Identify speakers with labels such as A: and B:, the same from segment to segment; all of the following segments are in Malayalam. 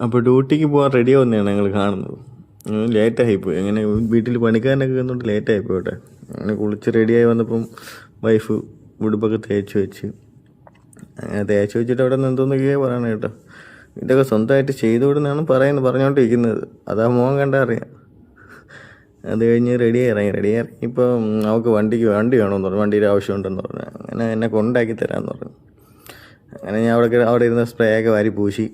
A: അപ്പോൾ ഡ്യൂട്ടിക്ക് പോകാൻ റെഡി ആവുന്നതാണ് ഞങ്ങൾ കാണുന്നത്. ലേറ്റായിപ്പോയി. അങ്ങനെ വീട്ടിൽ പണിക്കാരനൊക്കെ വന്നുകൊണ്ട് ലേറ്റായിപ്പോയി കേട്ടെ. അങ്ങനെ കുളിച്ച് റെഡിയായി വന്നപ്പം വൈഫ് ഉടുപ്പൊക്കെ തേച്ച് വെച്ച്, അങ്ങനെ തേച്ച് വെച്ചിട്ട് അവിടെ നിന്ന് എന്തോന്നൊക്കെയാ പറയണം കേട്ടോ. ഇതൊക്കെ സ്വന്തമായിട്ട് ചെയ്തുകൊടുന്നാണ് പറഞ്ഞുകൊണ്ടിരിക്കുന്നത്. അതാ മോൻ കണ്ടാൽ അറിയാം. അത് കഴിഞ്ഞ് റെഡിയായി ഇപ്പോൾ അവൾക്ക് വണ്ടി വേണമെന്ന് പറഞ്ഞു, വണ്ടിയുടെ ആവശ്യമുണ്ടെന്ന് പറഞ്ഞു. അങ്ങനെ എന്നെ കൊണ്ടാക്കി തരാമെന്ന് പറഞ്ഞു. അങ്ങനെ ഞാൻ അവിടെ ഇരുന്ന സ്പ്രേ ഒക്കെ വാരി പൂശി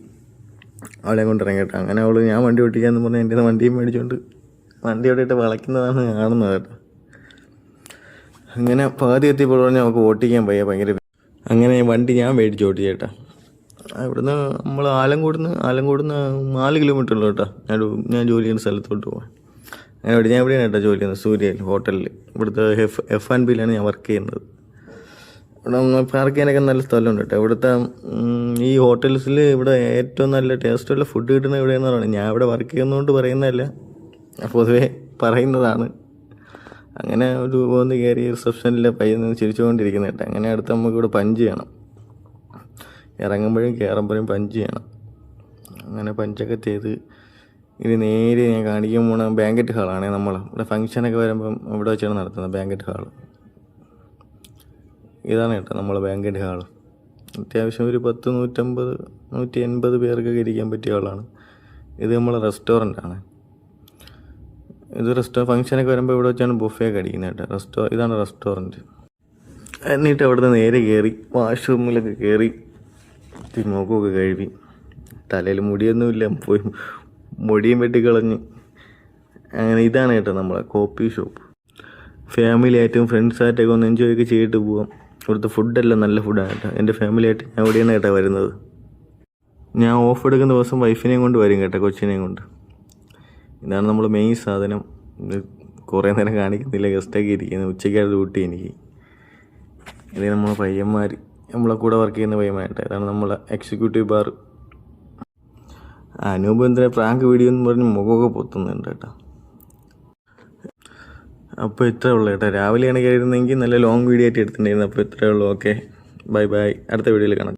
A: അവളെ കൊണ്ട് ഇറങ്ങിയിട്ട്, അങ്ങനെ ഞാൻ വണ്ടി ഓട്ടിക്കാമെന്ന് പറഞ്ഞ് എൻ്റെ വണ്ടിയും മേടിച്ചുകൊണ്ട് വണ്ടി ഓടിയിട്ട് വളയ്ക്കുന്നതാണ് കാണുന്നത് കേട്ടോ. അങ്ങനെ പാതി എത്തിയപ്പോൾ പറഞ്ഞാൽ നമുക്ക് ഓട്ടിക്കാൻ ഭയങ്കര. അങ്ങനെ വണ്ടി ഞാൻ മേടിച്ച് ഓട്ടി ചേട്ടാ. ഇവിടുന്ന് നമ്മൾ ആലങ്കോടുന്ന് 4 കിലോമീറ്റർ ഉള്ളൂ കേട്ടോ ഞാൻ ജോലി ചെയ്യുന്ന സ്ഥലത്തോട്ട് പോകാൻ. അങ്ങനെ ഞാൻ എവിടെയാണ് കേട്ടോ ജോലി ചെയ്യുന്നത്, സൂര്യയിൽ ഹോട്ടലിൽ. ഇവിടുത്തെ F&Bയിലാണ് ഞാൻ വർക്ക് ചെയ്യുന്നത്. ഇവിടെ പാർക്ക് ചെയ്യാനൊക്കെ നല്ല സ്ഥലമുണ്ട് കേട്ടോ. ഇവിടുത്തെ ഈ ഹോട്ടൽസിൽ ഇവിടെ ഏറ്റവും നല്ല ടേസ്റ്റുള്ള ഫുഡ് കിട്ടുന്നത് എവിടെയാണെന്ന് പറയുന്നത്. ഞാൻ ഇവിടെ വർക്ക് ചെയ്യുന്നതുകൊണ്ട് പറയുന്നതല്ല, പൊതുവേ പറയുന്നതാണ്. അങ്ങനെ ഒരു പോന്ന് കയറി റിസപ്ഷനിലെ പയ്യന്ന് ചിരിച്ചുകൊണ്ടിരിക്കുന്ന കേട്ടോ. അങ്ങനെ അടുത്ത് നമുക്കിവിടെ പഞ്ച് ചെയ്യണം, ഇറങ്ങുമ്പോഴും കയറുമ്പോഴും പഞ്ച് ചെയ്യണം. അങ്ങനെ പഞ്ചൊക്കെ ചെയ്ത് ഇത് നേരെ ഞാൻ കാണിക്കാൻ പോണ ബാങ്കറ്റ് ഹാളാണ്. ഇവിടെ ഫംഗ്ഷനൊക്കെ വരുമ്പം ഇവിടെ വെച്ചാണ് നടത്തുന്നത് ബാങ്കറ്റ് ഹാള്. ഇതാണ് കേട്ടോ നമ്മളെ ബാങ്കറ്റ് ഹാള്. അത്യാവശ്യം ഒരു 100-180 പേർക്കൊക്കെ ഇരിക്കാൻ പറ്റിയ ഹാളാണ്. ഇത് നമ്മളെ റെസ്റ്റോറൻ്റാണ്. ഇത് ഫംഗ്ഷനൊക്കെ വരുമ്പോൾ ഇവിടെ വെച്ചാണ് ബുഫയൊക്കെ അടിക്കുന്നത് കേട്ടോ. ഇതാണ് റെസ്റ്റോറൻറ്റ്. എന്നിട്ട് അവിടുന്ന് നേരെ കയറി വാഷ്റൂമിലൊക്കെ കയറി മുഖമൊക്കെ കഴുകി, തലയിൽ മുടിയൊന്നുമില്ല, പോയി മുടിയും വെട്ടിക്കളഞ്ഞ്. അങ്ങനെ ഇതാണ് കേട്ടോ നമ്മളെ കോഫി ഷോപ്പ്. ഫാമിലിയായിട്ടും ഫ്രണ്ട്സായിട്ടൊക്കെ ഒന്ന് എൻജോയ് ഒക്കെ ചെയ്തിട്ട് പോവാം. ഇവിടുത്തെ ഫുഡെല്ലാം നല്ല ഫുഡാണ് കേട്ടോ. എൻ്റെ ഫാമിലിയായിട്ട് ഞാൻ ഇവിടെയാണ് കേട്ടോ വരുന്നത്. ഞാൻ ഓഫ് എടുക്കുന്ന ദിവസം വൈഫിനെയും കൊണ്ട് വരും കേട്ടോ, കൊച്ചിനെയും കൊണ്ട്. ഇതാണ് നമ്മൾ മെയിൻ സാധനം. ഇത് കുറേ നേരം കാണിക്കുന്നില്ല, ഗസ്റ്റൊക്കെ ഇരിക്കുന്നത്. ഉച്ചയ്ക്കാണ് ഡ്യൂട്ടി എനിക്ക്. ഇത് നമ്മളെ പയ്യന്മാർ, നമ്മളെ കൂടെ വർക്ക് ചെയ്യുന്ന പയ്യന്മാരായിട്ട്. ഇതാണ് നമ്മളെ എക്സിക്യൂട്ടീവ് ബാർ. അനൂപ് എന്തിനാ പ്രാങ്ക് വീഡിയോ എന്ന് പറഞ്ഞ് മുഖമൊക്കെ പൊത്തുന്നുണ്ട് കേട്ടോ. അപ്പോൾ ഇത്രേ ഉള്ളൂ കേട്ടോ. രാവിലെയാണ് കയറുന്നതെങ്കിൽ നല്ല ലോങ് വീഡിയോ ആയിട്ട് എടുത്തിട്ടുണ്ടായിരുന്നു. അപ്പോൾ ഇത്രേ ഉള്ളൂ. Okay, bye. അടുത്ത വീഡിയോയിൽ കാണാം.